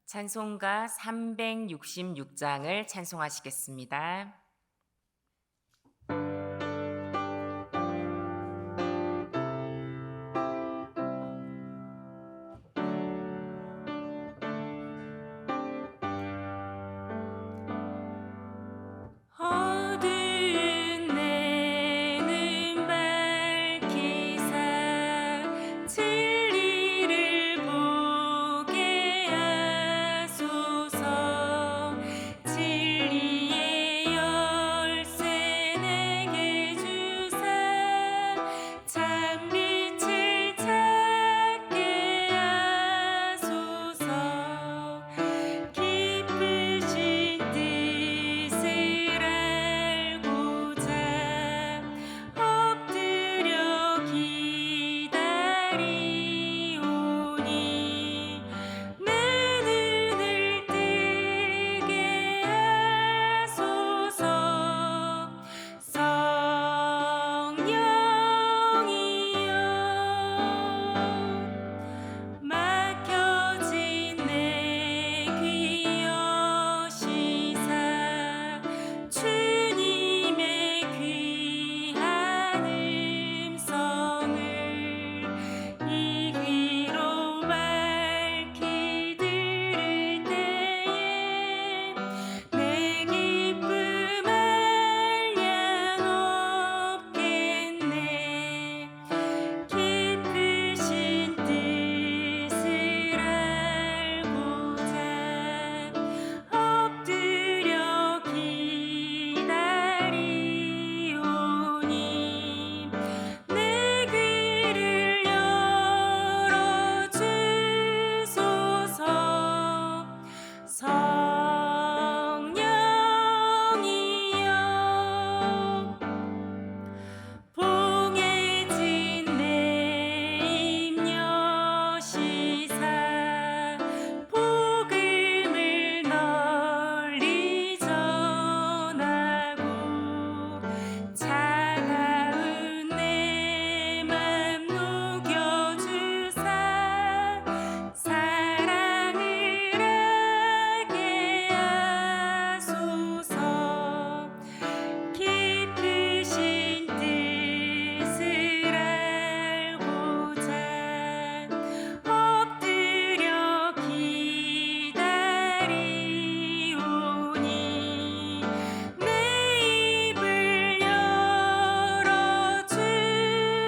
찬송가 366장을 찬송하시겠습니다. 어두운 내는 밝히사 진리를 보게 하소서. 진리의 열쇠 내게 주사 참빛을 찾게 하소서. 깊으신 뜻을 알고자 엎드려 기다리오니 내 눈을 뜨게 하소서. 성령이여 막혀진 내 귀 여시사 주님의 귀한 음성을 이 귀로 밝히 들을 때에 내 기쁨 한량 없겠네. 깊으신 뜻을 알고자 엎드려 기다리오니 내 귀를 열어주소서. 성령이여 봉해진 내 입 여시사 복음을 널리 전하고 차가운 내 맘 녹여주사 사랑을 하게 하소서. 깊으신 뜻을 알고자 엎드려 기다리오니 내 입을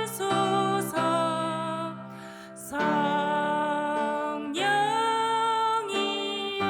열어주소서. 성령이여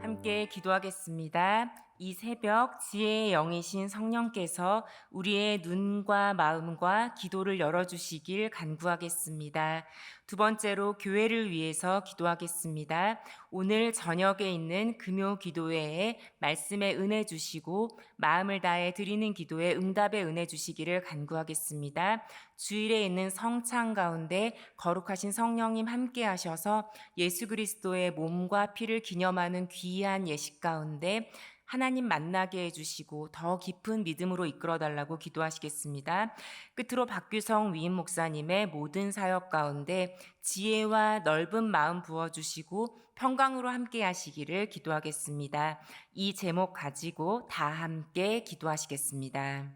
함께 기도하겠습니다. 이 새벽 지혜의 영이신 성령께서 우리의 눈과 마음과 기도를 열어주시길 간구하겠습니다. 두 번째로 교회를 위해서 기도하겠습니다. 오늘 저녁에 있는 금요 기도회에 말씀의 은혜 주시고 마음을 다해 드리는 기도에 응답의 은혜 주시기를 간구하겠습니다. 주일에 있는 성찬 가운데 거룩하신 성령님 함께 하셔서 예수 그리스도의 몸과 피를 기념하는 귀한 예식 가운데 하나님 만나게 해주시고 더 깊은 믿음으로 이끌어달라고 기도하시겠습니다. 끝으로 박규성 위임 목사님의 모든 사역 가운데 지혜와 넓은 마음 부어주시고 평강으로 함께 하시기를 기도하겠습니다. 이 제목 가지고 다 함께 기도하시겠습니다.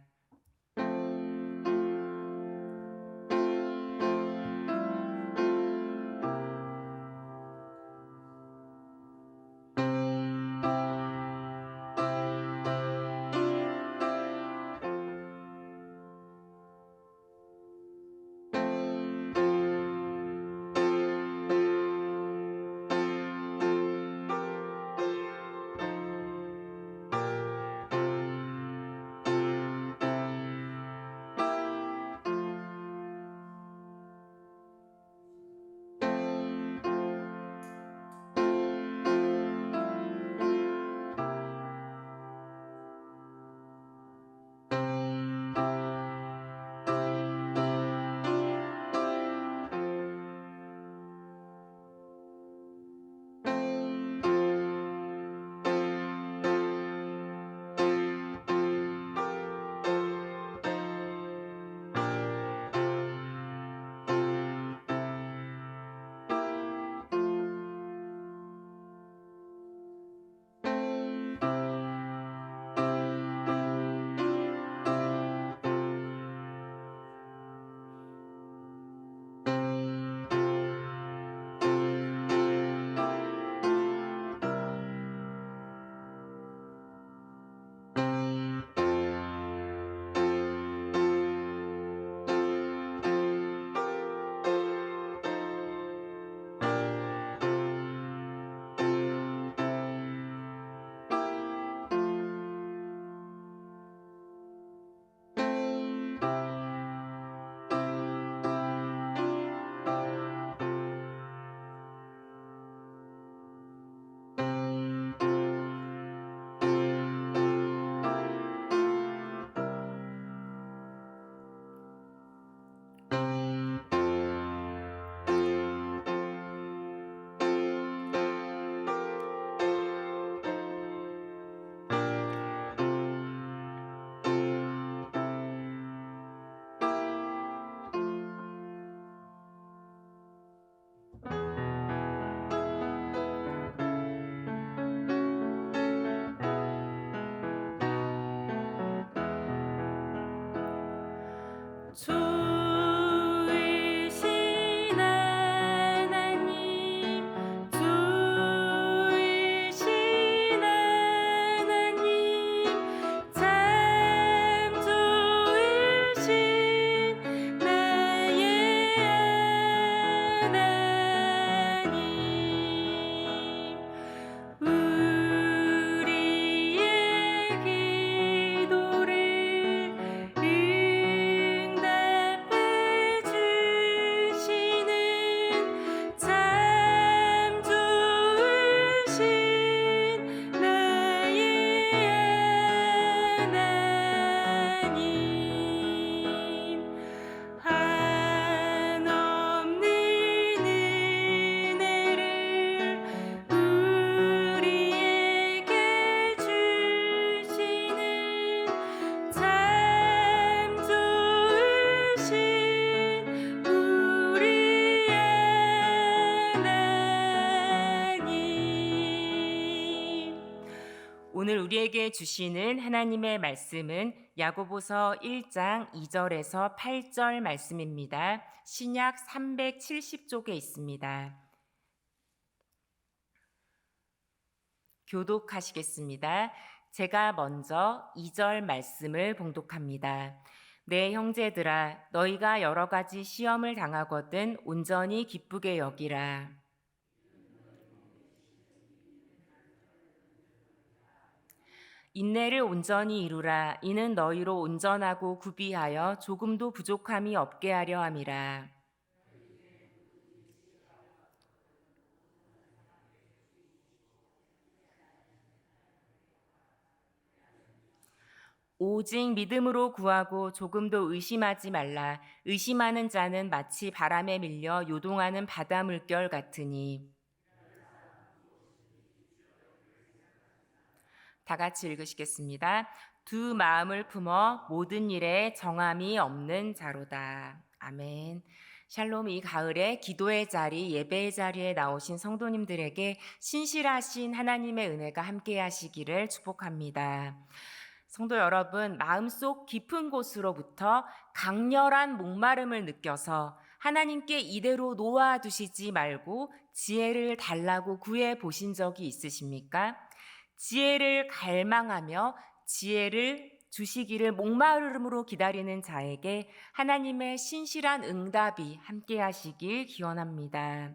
주이신 하나님, 주이신 하나님, 참 좋으신 나의 하나님. 우리의 기도를 응답해 주시는 참 좋으신 나의 하나님. 한없는 은혜를 우리에게 주시는 참 좋으신 우리의 하나님. 오늘 우리에게 주시는 하나님의 말씀은 야고보서 1장 2절에서 8절 말씀입니다. 신약 370쪽에 있습니다. 교독하시겠습니다. 제가 먼저 2절 말씀을 봉독합니다. 내 형제들아, 너희가 여러 가지 시험을 당하거든 온전히 기쁘게 여기라. 인내를 온전히 이루라. 이는 너희로 온전하고 구비하여 조금도 부족함이 없게 하려 함이라. 오직 믿음으로 구하고 조금도 의심하지 말라. 의심하는 자는 마치 바람에 밀려 요동하는 바다 물결 같으니. 다 같이 읽으시겠습니다. 두 마음을 품어 모든 일에 정함이 없는 자로다. 아멘. 샬롬. 이 가을에 기도의 자리, 예배의 자리에 나오신 성도님들에게 신실하신 하나님의 은혜가 함께 하시기를 축복합니다. 성도 여러분, 마음속 깊은 곳으로부터 강렬한 목마름을 느껴서 하나님께 이대로 놓아두시지 말고 지혜를 달라고 구해 보신 적이 있으십니까? 지혜를 갈망하며 지혜를 주시기를 목마름으로 기다리는 자에게 하나님의 신실한 응답이 함께 하시길 기원합니다.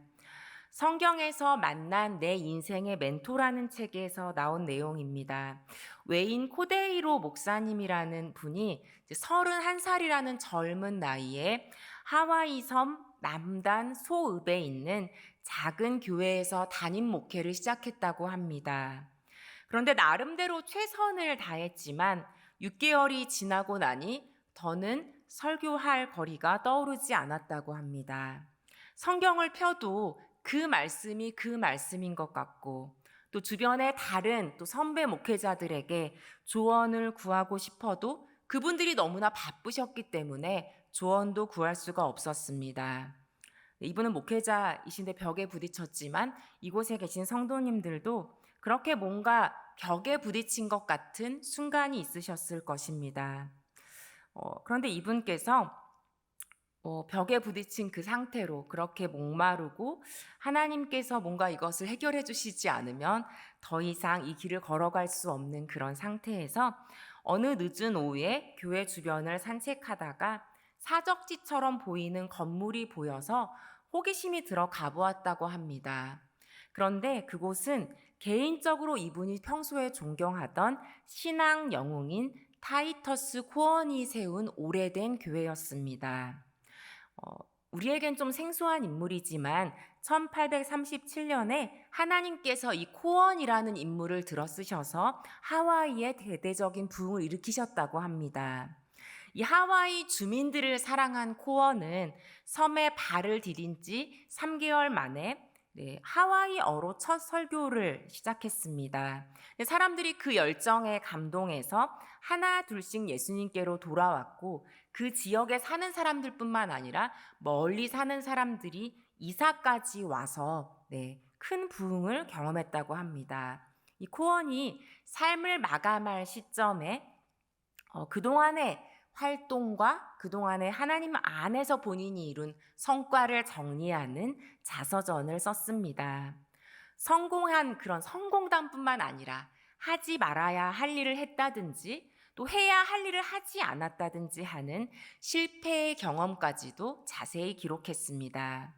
성경에서 만난 내 인생의 멘토라는 책에서 나온 내용입니다. 외인 코데이로 목사님이라는 분이 31살이라는 젊은 나이에 하와이 섬 남단 소읍에 있는 작은 교회에서 담임 목회를 시작했다고 합니다. 그런데 나름대로 최선을 다했지만 6개월이 지나고 나니 더는 설교할 거리가 떠오르지 않았다고 합니다. 성경을 펴도 그 말씀이 그 말씀인 것 같고 또 주변의 다른 또 선배 목회자들에게 조언을 구하고 싶어도 그분들이 너무나 바쁘셨기 때문에 조언도 구할 수가 없었습니다. 이분은 목회자이신데 벽에 부딪혔지만 이곳에 계신 성도님들도 그렇게 뭔가 벽에 부딪힌 것 같은 순간이 있으셨을 것입니다. 그런데 이분께서 벽에 부딪힌 그 상태로 그렇게 목마르고 하나님께서 뭔가 이것을 해결해 주시지 않으면 더 이상 이 길을 걸어갈 수 없는 그런 상태에서 어느 늦은 오후에 교회 주변을 산책하다가 사적지처럼 보이는 건물이 보여서 호기심이 들어 가보았다고 합니다. 그런데 그곳은 개인적으로 이분이 평소에 존경하던 신앙 영웅인 타이터스 코언이 세운 오래된 교회였습니다. 우리에겐 좀 생소한 인물이지만 1837년에 하나님께서 이 코언이라는 인물을 들어 쓰셔서 하와이에 대대적인 부흥을 일으키셨다고 합니다. 이 하와이 주민들을 사랑한 코언은 섬에 발을 디딘 지 3개월 만에 하와이어로 첫 설교를 시작했습니다. 사람들이 그 열정에 감동해서 하나 둘씩 예수님께로 돌아왔고 그 지역에 사는 사람들뿐만 아니라 멀리 사는 사람들이 이사까지 와서 큰 부흥을 경험했다고 합니다. 이 코언이 삶을 마감할 시점에 그동안에 활동과 그동안에 하나님 안에서 본인이 이룬 성과를 정리하는 자서전을 썼습니다. 성공한 그런 성공담뿐만 아니라 하지 말아야 할 일을 했다든지 또 해야 할 일을 하지 않았다든지 하는 실패의 경험까지도 자세히 기록했습니다.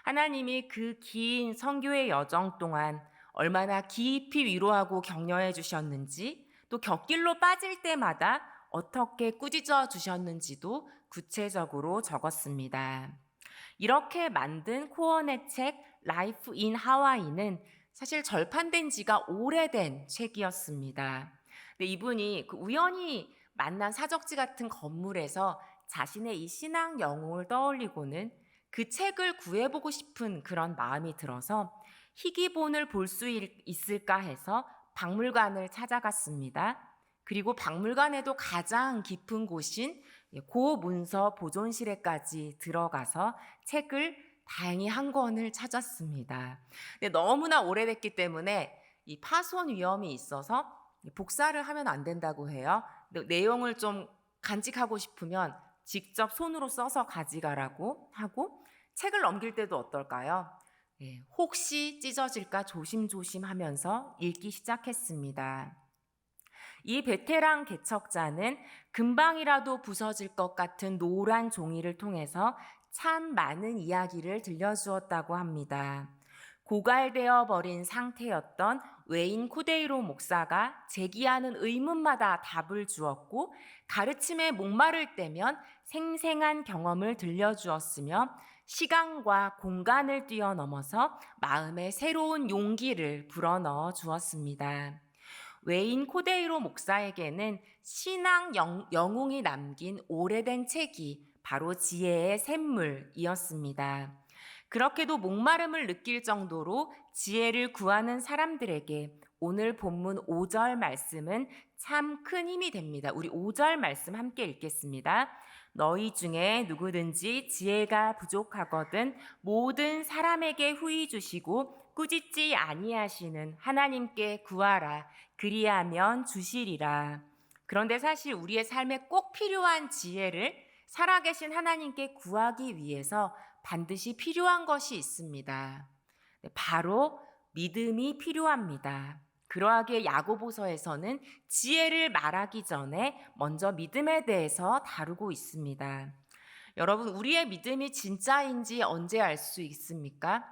하나님이 그 긴 선교의 여정 동안 얼마나 깊이 위로하고 격려해 주셨는지, 또 곁길로 빠질 때마다 어떻게 꾸짖어 주셨는지도 구체적으로 적었습니다. 이렇게 만든 코언의 책 라이프 인 하와이는 사실 절판된 지가 오래된 책이었습니다. 근데 이분이 그 우연히 만난 사적지 같은 건물에서 자신의 이 신앙 영웅을 떠올리고는 그 책을 구해보고 싶은 그런 마음이 들어서 희귀본을 볼 수 있을까 해서 박물관을 찾아갔습니다. 그리고 박물관에도 가장 깊은 곳인 고문서 보존실에까지 들어가서 책을 다행히 한 권을 찾았습니다. 근데 너무나 오래됐기 때문에 이 파손 위험이 있어서 복사를 하면 안 된다고 해요. 내용을 좀 간직하고 싶으면 직접 손으로 써서 가져가라고 하고, 책을 넘길 때도 어떨까요? 혹시 찢어질까 조심조심 하면서 읽기 시작했습니다. 이 베테랑 개척자는 금방이라도 부서질 것 같은 노란 종이를 통해서 참 많은 이야기를 들려주었다고 합니다. 고갈되어 버린 상태였던 웨인 코데이로 목사가 제기하는 의문마다 답을 주었고, 가르침에 목마를 때면 생생한 경험을 들려주었으며, 시간과 공간을 뛰어넘어서 마음에 새로운 용기를 불어넣어 주었습니다. 웨인 코데이로 목사에게는 신앙 영웅이 남긴 오래된 책이 바로 지혜의 샘물이었습니다. 그렇게도 목마름을 느낄 정도로 지혜를 구하는 사람들에게 오늘 본문 5절 말씀은 참 큰 힘이 됩니다. 우리 5절 말씀 함께 읽겠습니다. 너희 중에 누구든지 지혜가 부족하거든 모든 사람에게 후히 주시고 꾸짖지 아니하시는 하나님께 구하라. 그리하면 주시리라. 그런데 사실 우리의 삶에 꼭 필요한 지혜를 살아계신 하나님께 구하기 위해서 반드시 필요한 것이 있습니다. 바로 믿음이 필요합니다. 그러하기에 야고보서에서는 지혜를 말하기 전에 먼저 믿음에 대해서 다루고 있습니다. 여러분, 우리의 믿음이 진짜인지 언제 알 수 있습니까?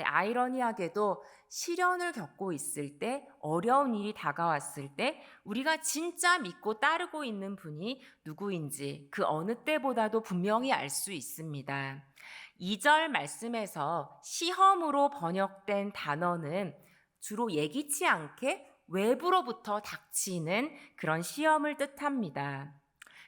아이러니하게도 시련을 겪고 있을 때, 어려운 일이 다가왔을 때 우리가 진짜 믿고 따르고 있는 분이 누구인지 그 어느 때보다도 분명히 알 수 있습니다. 2절 말씀에서 시험으로 번역된 단어는 주로 예기치 않게 외부로부터 닥치는 그런 시험을 뜻합니다.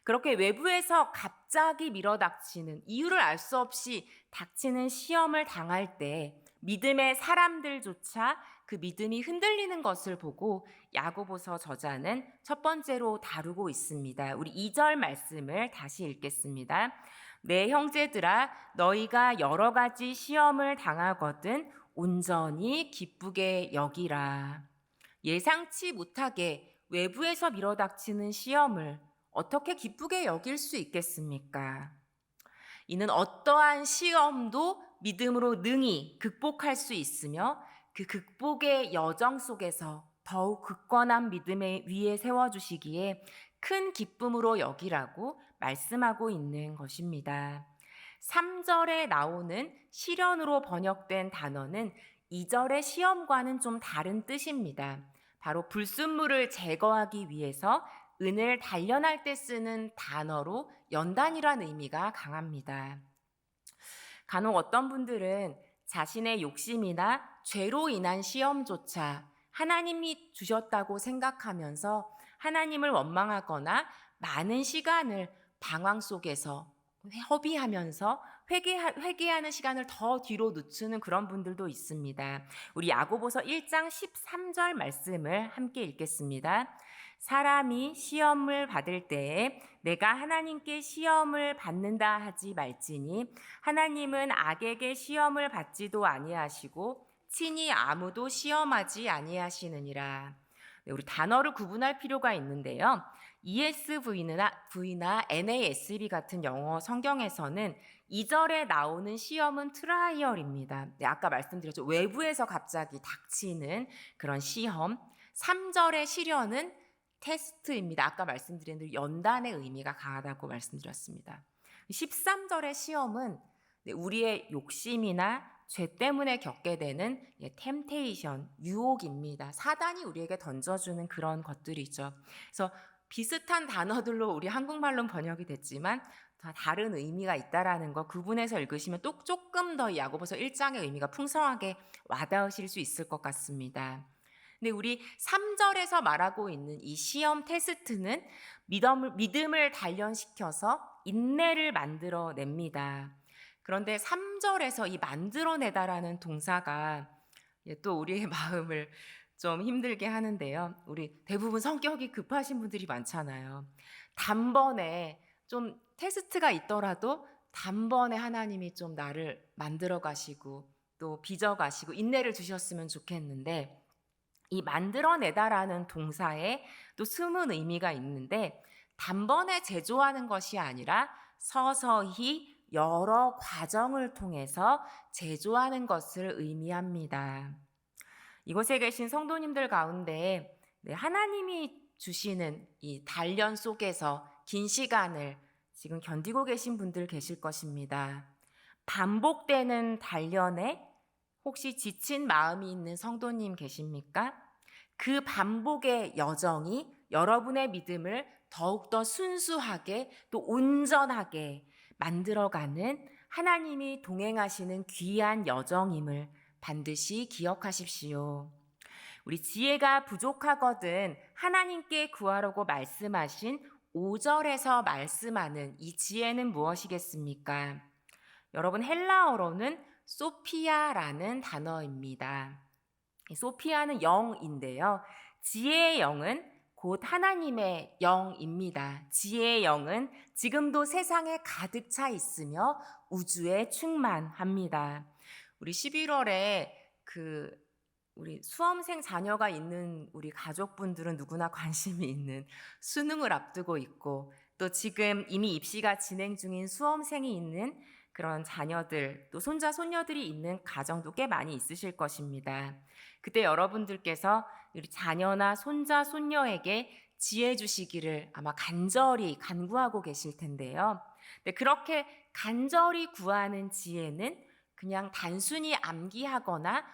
그렇게 외부에서 갑자기 밀어닥치는, 이유를 알 수 없이 닥치는 시험을 당할 때 믿음의 사람들조차 그 믿음이 흔들리는 것을 보고 야고보서 저자는 첫 번째로 다루고 있습니다. 우리 2절 말씀을 다시 읽겠습니다. 내 형제들아, 너희가 여러 가지 시험을 당하거든 온전히 기쁘게 여기라. 예상치 못하게 외부에서 밀어닥치는 시험을 어떻게 기쁘게 여길 수 있겠습니까? 이는 어떠한 시험도 믿음으로 능히 극복할 수 있으며, 그 극복의 여정 속에서 더욱 굳건한 믿음의 위에 세워주시기에 큰 기쁨으로 여기라고 말씀하고 있는 것입니다. 3절에 나오는 시련으로 번역된 단어는 2절의 시험과는 좀 다른 뜻입니다. 바로 불순물을 제거하기 위해서 은을 단련할 때 쓰는 단어로 연단이라는 의미가 강합니다. 간혹 어떤 분들은 자신의 욕심이나 죄로 인한 시험조차 하나님이 주셨다고 생각하면서 하나님을 원망하거나 많은 시간을 방황 속에서 허비하면서 회개하는 시간을 더 뒤로 늦추는 그런 분들도 있습니다. 우리 야고보서 1장 13절 말씀을 함께 읽겠습니다. 사람이 시험을 받을 때에 내가 하나님께 시험을 받는다 하지 말지니 하나님은 악에게 시험을 받지도 아니하시고 친히 아무도 시험하지 아니하시느니라. 우리 단어를 구분할 필요가 있는데요. ESV나 NASB 같은 영어 성경에서는 2절에 나오는 시험은 트라이얼입니다. 네, 아까 말씀드렸죠. 외부에서 갑자기 닥치는 그런 시험. 3절의 시련은 테스트입니다. 아까 말씀드린 대로 연단의 의미가 강하다고 말씀드렸습니다. 13절의 시험은 우리의 욕심이나 죄 때문에 겪게 되는 템테이션, 유혹입니다. 사단이 우리에게 던져주는 그런 것들이죠. 그래서 비슷한 단어들로 우리 한국말로 번역이 됐지만 다 다른 의미가 있다라는 거 구분해서 읽으시면 또 조금 더 야고보서 1장의 의미가 풍성하게 와닿으실 수 있을 것 같습니다. 근데 우리 3절에서 말하고 있는 이 시험 테스트는 믿음을 단련시켜서 인내를 만들어냅니다. 그런데 3절에서 이 만들어내다라는 동사가 또 우리의 마음을 좀 힘들게 하는데요. 우리 대부분 성격이 급하신 분들이 많잖아요. 단번에 좀 테스트가 있더라도 단번에 하나님이 좀 나를 만들어 가시고 또 빚어 가시고 인내를 주셨으면 좋겠는데, 이 만들어내다라는 동사에 또 숨은 의미가 있는데 단번에 제조하는 것이 아니라 서서히 여러 과정을 통해서 제조하는 것을 의미합니다. 이곳에 계신 성도님들 가운데 하나님이 주시는 이 단련 속에서 긴 시간을 지금 견디고 계신 분들 계실 것입니다. 반복되는 단련에 혹시 지친 마음이 있는 성도님 계십니까? 그 반복의 여정이 여러분의 믿음을 더욱더 순수하게 또 온전하게 만들어가는 하나님이 동행하시는 귀한 여정임을 반드시 기억하십시오. 우리 지혜가 부족하거든 하나님께 구하라고 말씀하신 5절에서 말씀하는 이 지혜는 무엇이겠습니까? 여러분, 헬라어로는 소피아라는 단어입니다. 소피아는 영인데요. 지혜의 영은 곧 하나님의 영입니다. 지혜의 영은 지금도 세상에 가득 차 있으며 우주에 충만합니다. 우리 11월에 우리 수험생 자녀가 있는 우리 가족분들은 누구나 관심이 있는 수능을 앞두고 있고, 또 지금 이미 입시가 진행 중인 수험생이 있는 그런 자녀들, 또 손자, 손녀들이 있는 가정도 꽤 많이 있으실 것입니다. 그때 여러분들께서 우리 자녀나 손자, 손녀에게 지혜 주시기를 아마 간절히 간구하고 계실 텐데요. 근데 그렇게 간절히 구하는 지혜는 그냥 단순히 암기하거나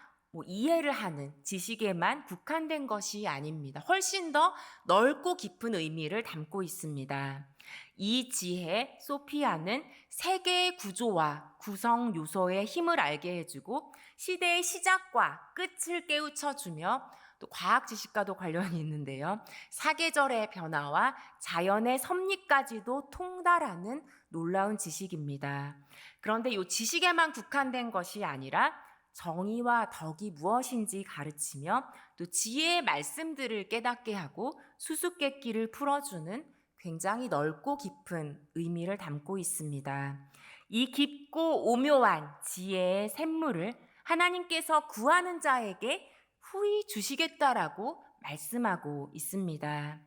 이해를 하는 지식에만 국한된 것이 아닙니다. 훨씬 더 넓고 깊은 의미를 담고 있습니다. 이 지혜 소피아는 세계의 구조와 구성 요소의 힘을 알게 해주고 시대의 시작과 끝을 깨우쳐주며 또 과학 지식과도 관련이 있는데요. 사계절의 변화와 자연의 섭리까지도 통달하는 놀라운 지식입니다. 그런데 이 지식에만 국한된 것이 아니라 정의와 덕이 무엇인지 가르치며 또 지혜의 말씀들을 깨닫게 하고 수수께끼를 풀어주는 굉장히 넓고 깊은 의미를 담고 있습니다. 이 깊고 오묘한 지혜의 샘물을 하나님께서 구하는 자에게 후히 주시겠다라고 말씀하고 있습니다.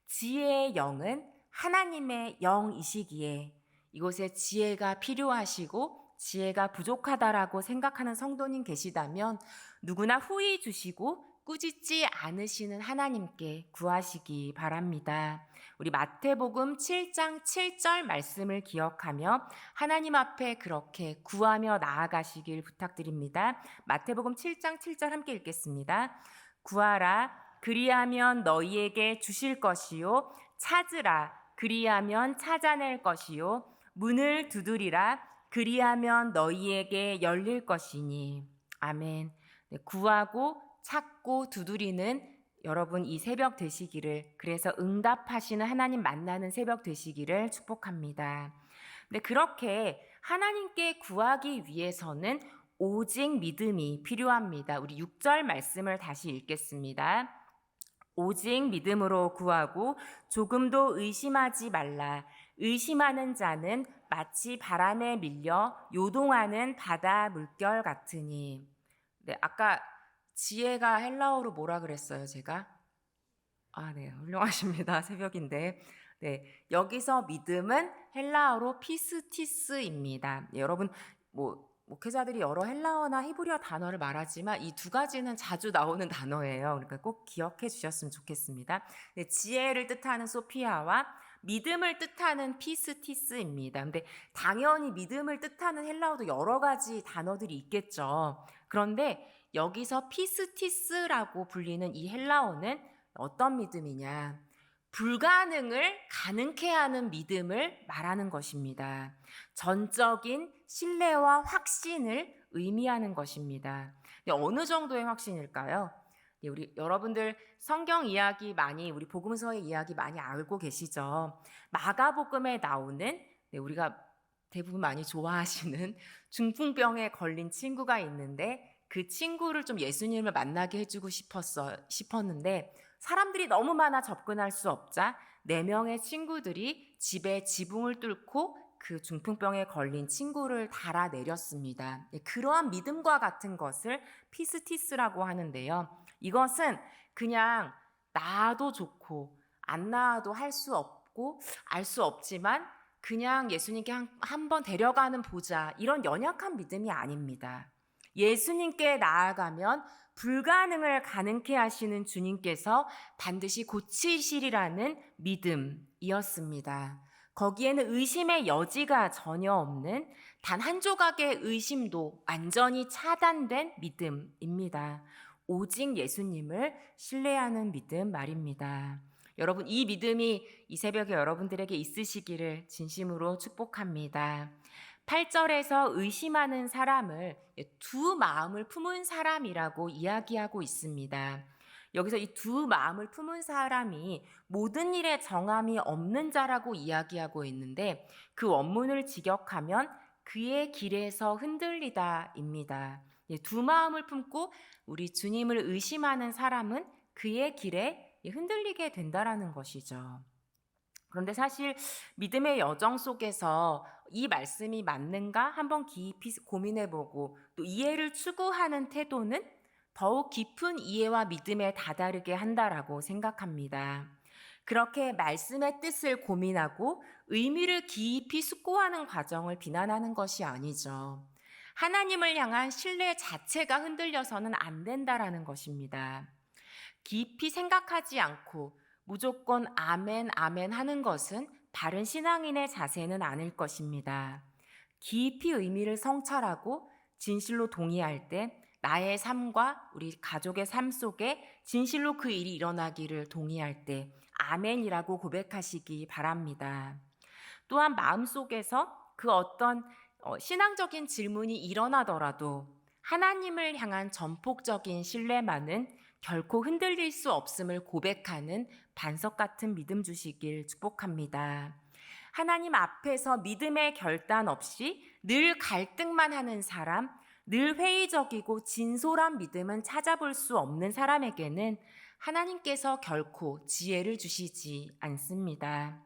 지혜의 영은 하나님의 영이시기에 이곳에 지혜가 필요하시고 지혜가 부족하다라고 생각하는 성도님 계시다면 누구나 후히 주시고 꾸짖지 않으시는 하나님께 구하시기 바랍니다. 우리 마태복음 7장 7절 말씀을 기억하며 하나님 앞에 그렇게 구하며 나아가시길 부탁드립니다. 마태복음 7장 7절 함께 읽겠습니다. 구하라 그리하면 너희에게 주실 것이요 찾으라 그리하면 찾아낼 것이요 문을 두드리라 그리하면 너희에게 열릴 것이니. 아멘. 네, 구하고 찾고 두드리는 여러분 이 새벽 되시기를, 그래서 응답하시는 하나님 만나는 새벽 되시기를 축복합니다. 근데 그렇게 하나님께 구하기 위해서는 오직 믿음이 필요합니다. 우리 6절 말씀을 다시 읽겠습니다. 오직 믿음으로 구하고 조금도 의심하지 말라. 의심하는 자는 마치 바람에 밀려 요동하는 바다 물결 같으니. 네, 아까 지혜가 헬라어로 뭐라 그랬어요, 제가? 네. 훌륭하십니다. 새벽인데. 네. 여기서 믿음은 헬라어로 피스티스입니다. 네, 여러분 목회자들이 여러 헬라어나 히브리어 단어를 말하지만 이 두 가지는 자주 나오는 단어예요. 그러니까 꼭 기억해 주셨으면 좋겠습니다. 네, 지혜를 뜻하는 소피아와 믿음을 뜻하는 피스티스입니다. 근데 당연히 믿음을 뜻하는 헬라어도 여러 가지 단어들이 있겠죠. 그런데 여기서 피스티스라고 불리는 이 헬라어는 어떤 믿음이냐? 불가능을 가능케 하는 믿음을 말하는 것입니다. 전적인 신뢰와 확신을 의미하는 것입니다. 어느 정도의 확신일까요? 우리 여러분들 성경 이야기 많이, 우리 복음서의 이야기 많이 알고 계시죠? 마가복음에 나오는 우리가 대부분 많이 좋아하시는 중풍병에 걸린 친구가 있는데 그 친구를 좀 예수님을 만나게 해주고 싶었는데 사람들이 너무 많아 접근할 수 없자 4명의 친구들이 집에 지붕을 뚫고 그 중풍병에 걸린 친구를 달아내렸습니다. 그러한 믿음과 같은 것을 피스티스라고 하는데요. 이것은 그냥 나아도 좋고 안 나아도 할 수 없고 알 수 없지만 그냥 예수님께 한번 데려가는 보자, 이런 연약한 믿음이 아닙니다. 예수님께 나아가면 불가능을 가능케 하시는 주님께서 반드시 고치시리라는 믿음이었습니다. 거기에는 의심의 여지가 전혀 없는 단 한 조각의 의심도 완전히 차단된 믿음입니다. 오직 예수님을 신뢰하는 믿음 말입니다. 여러분, 이 믿음이 이 새벽에 여러분들에게 있으시기를 진심으로 축복합니다. 8절에서 의심하는 사람을 두 마음을 품은 사람이라고 이야기하고 있습니다. 여기서 이 두 마음을 품은 사람이 모든 일에 정함이 없는 자라고 이야기하고 있는데 그 원문을 직역하면 그의 길에서 흔들리다입니다. 두 마음을 품고 우리 주님을 의심하는 사람은 그의 길에 흔들리게 된다라는 것이죠. 그런데 사실 믿음의 여정 속에서 이 말씀이 맞는가 한번 깊이 고민해보고 또 이해를 추구하는 태도는 더욱 깊은 이해와 믿음에 다다르게 한다라고 생각합니다. 그렇게 말씀의 뜻을 고민하고 의미를 깊이 숙고하는 과정을 비난하는 것이 아니죠. 하나님을 향한 신뢰 자체가 흔들려서는 안 된다라는 것입니다. 깊이 생각하지 않고 무조건 아멘, 아멘 하는 것은 바른 신앙인의 자세는 아닐 것입니다. 깊이 의미를 성찰하고 진실로 동의할 때 나의 삶과 우리 가족의 삶 속에 진실로 그 일이 일어나기를 동의할 때 아멘이라고 고백하시기 바랍니다. 또한 마음속에서 그 어떤 신앙적인 질문이 일어나더라도 하나님을 향한 전폭적인 신뢰만은 결코 흔들릴 수 없음을 고백하는 반석 같은 믿음 주시길 축복합니다. 하나님 앞에서 믿음의 결단 없이 늘 갈등만 하는 사람, 늘 회의적이고 진솔한 믿음은 찾아볼 수 없는 사람에게는 하나님께서 결코 지혜를 주시지 않습니다.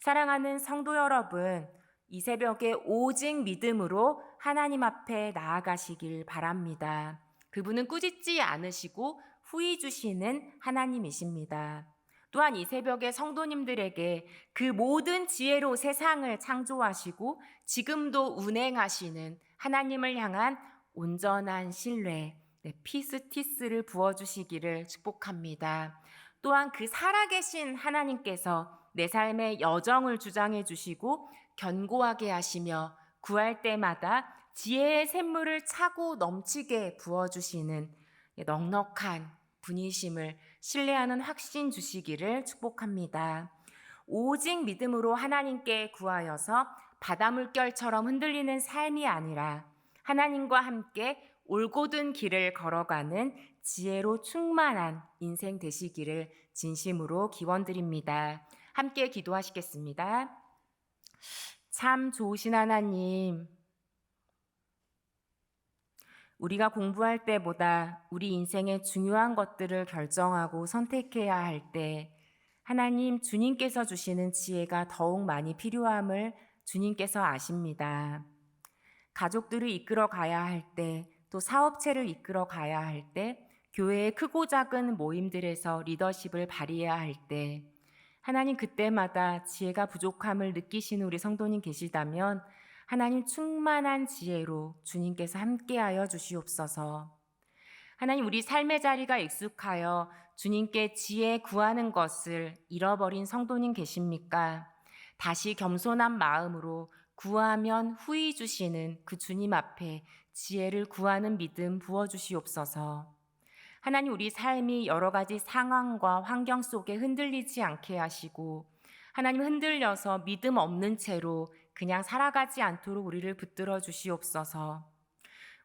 사랑하는 성도 여러분, 이 새벽에 오직 믿음으로 하나님 앞에 나아가시길 바랍니다. 그분은 꾸짖지 않으시고 후히 주시는 하나님이십니다. 또한 이 새벽에 성도님들에게 그 모든 지혜로 세상을 창조하시고 지금도 운행하시는 하나님을 향한 온전한 신뢰, 피스티스를 부어주시기를 축복합니다. 또한 그 살아계신 하나님께서 내 삶의 여정을 주장해 주시고 견고하게 하시며 구할 때마다 지혜의 샘물을 차고 넘치게 부어주시는 넉넉한 분이심을 신뢰하는 확신 주시기를 축복합니다. 오직 믿음으로 하나님께 구하여서 바닷물결처럼 흔들리는 삶이 아니라 하나님과 함께 올곧은 길을 걸어가는 지혜로 충만한 인생 되시기를 진심으로 기원드립니다. 함께 기도하시겠습니다. 참 좋으신 하나님, 우리가 공부할 때보다 우리 인생의 중요한 것들을 결정하고 선택해야 할 때 하나님 주님께서 주시는 지혜가 더욱 많이 필요함을 주님께서 아십니다. 가족들을 이끌어 가야 할 때, 또 사업체를 이끌어 가야 할 때, 교회의 크고 작은 모임들에서 리더십을 발휘해야 할 때, 하나님 그때마다 지혜가 부족함을 느끼시는 우리 성도님 계시다면 하나님 충만한 지혜로 주님께서 함께하여 주시옵소서. 하나님 우리 삶의 자리가 익숙하여 주님께 지혜 구하는 것을 잃어버린 성도님 계십니까? 다시 겸손한 마음으로 구하면 후히 주시는 그 주님 앞에 지혜를 구하는 믿음 부어주시옵소서. 하나님 우리 삶이 여러 가지 상황과 환경 속에 흔들리지 않게 하시고 하나님 흔들려서 믿음 없는 채로 그냥 살아가지 않도록 우리를 붙들어 주시옵소서.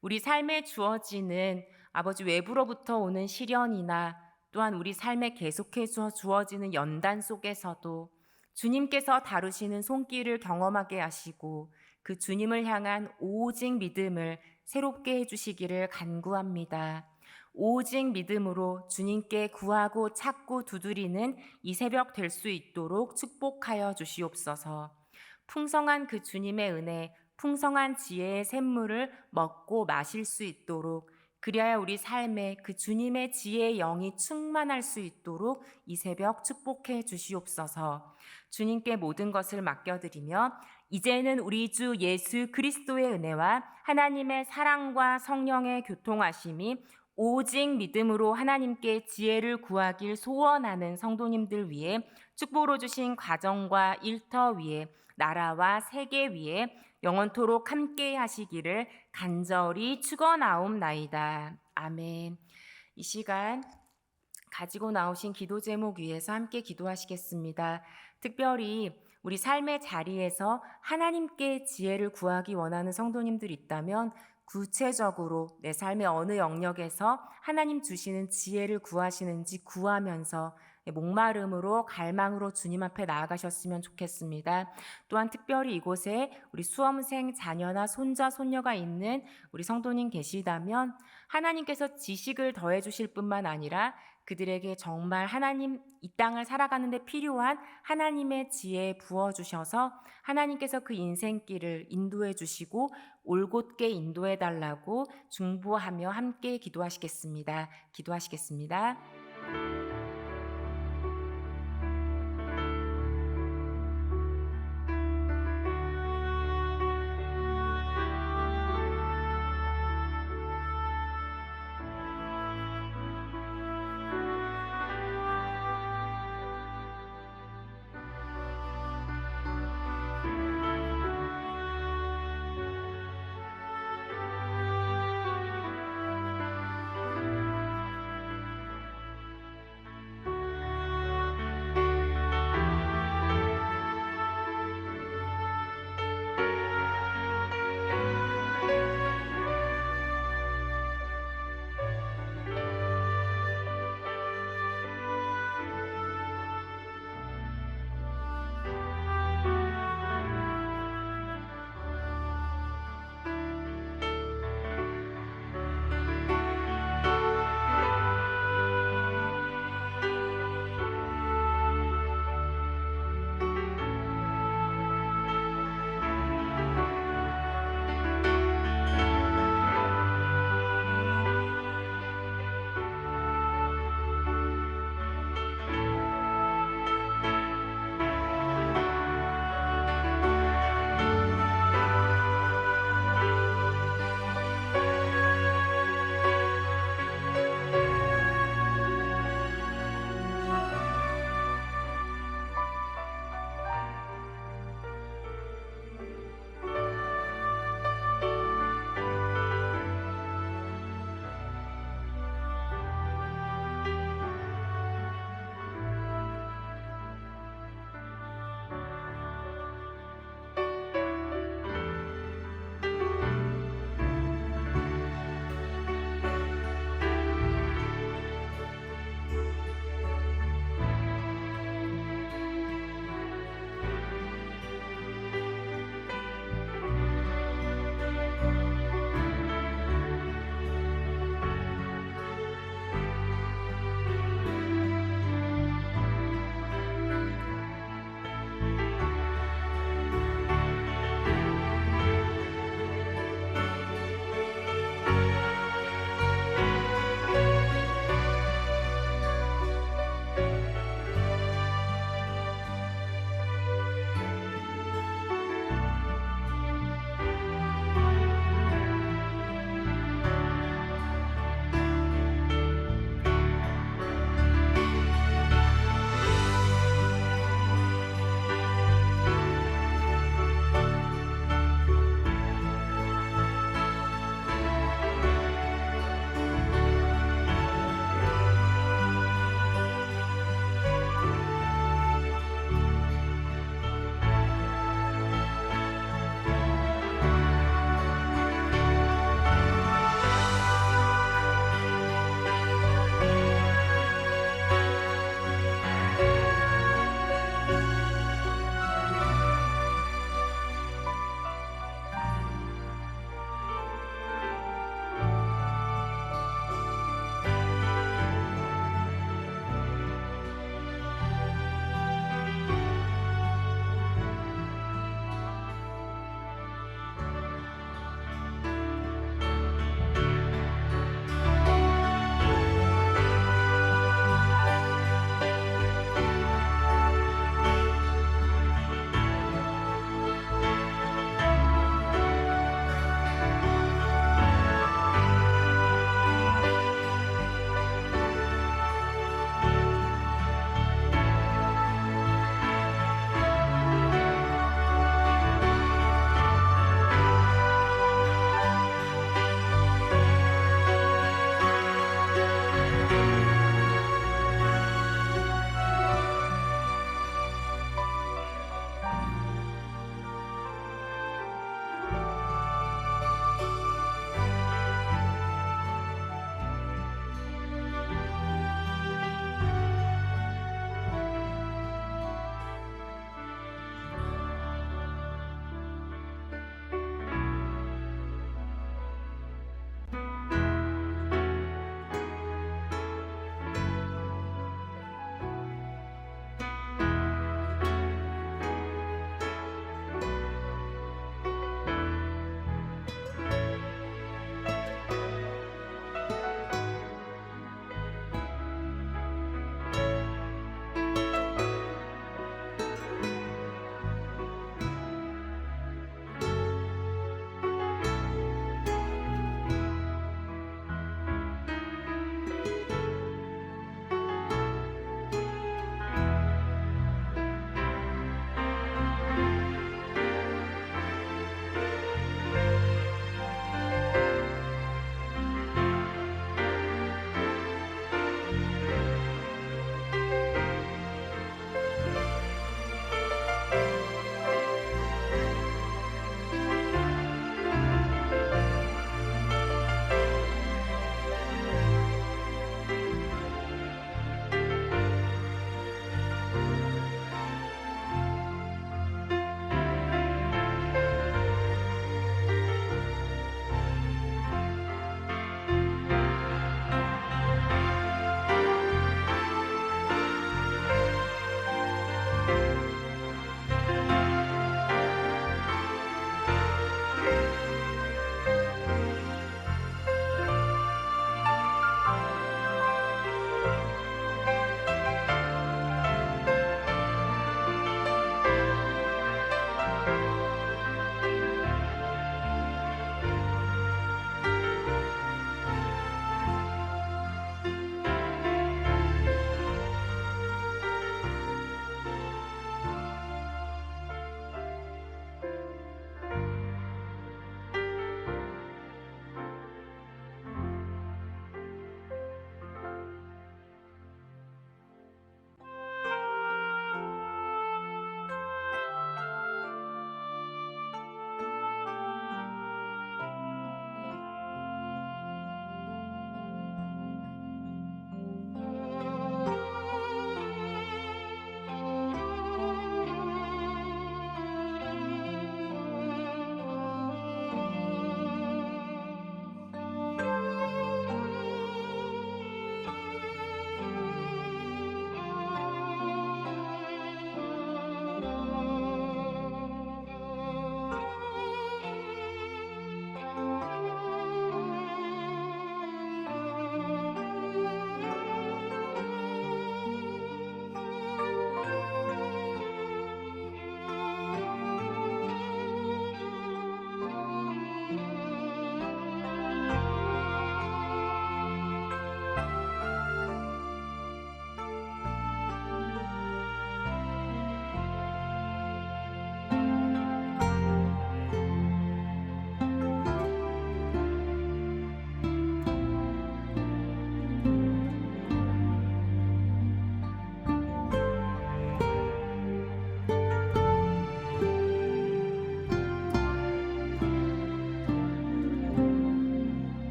우리 삶에 주어지는 아버지 외부로부터 오는 시련이나 또한 우리 삶에 계속해서 주어지는 연단 속에서도 주님께서 다루시는 손길을 경험하게 하시고 그 주님을 향한 오직 믿음을 새롭게 해주시기를 간구합니다. 오직 믿음으로 주님께 구하고 찾고 두드리는 이 새벽 될 수 있도록 축복하여 주시옵소서. 풍성한 그 주님의 은혜, 풍성한 지혜의 샘물을 먹고 마실 수 있도록, 그리하여 우리 삶에 그 주님의 지혜의 영이 충만할 수 있도록 이 새벽 축복해 주시옵소서. 주님께 모든 것을 맡겨드리며 이제는 우리 주 예수 그리스도의 은혜와 하나님의 사랑과 성령의 교통하심이 오직 믿음으로 하나님께 지혜를 구하길 소원하는 성도님들 위해 축복으로 주신 가정과 일터 위에 나라와 세계 위에 영원토록 함께 하시기를 간절히 축원하옵나이다. 아멘. 이 시간 가지고 나오신 기도 제목 위에서 함께 기도하시겠습니다. 특별히 우리 삶의 자리에서 하나님께 지혜를 구하기 원하는 성도님들 있다면 구체적으로 내 삶의 어느 영역에서 하나님 주시는 지혜를 구하시는지 구하면서 목마름으로 갈망으로 주님 앞에 나아가셨으면 좋겠습니다. 또한 특별히 이곳에 우리 수험생 자녀나 손자 손녀가 있는 우리 성도님 계시다면 하나님께서 지식을 더해 주실 뿐만 아니라 그들에게 정말 하나님 이 땅을 살아가는 데 필요한 하나님의 지혜 부어주셔서 하나님께서 그 인생길을 인도해 주시고 올곧게 인도해 달라고 중보하며 함께 기도하시겠습니다. 기도하시겠습니다.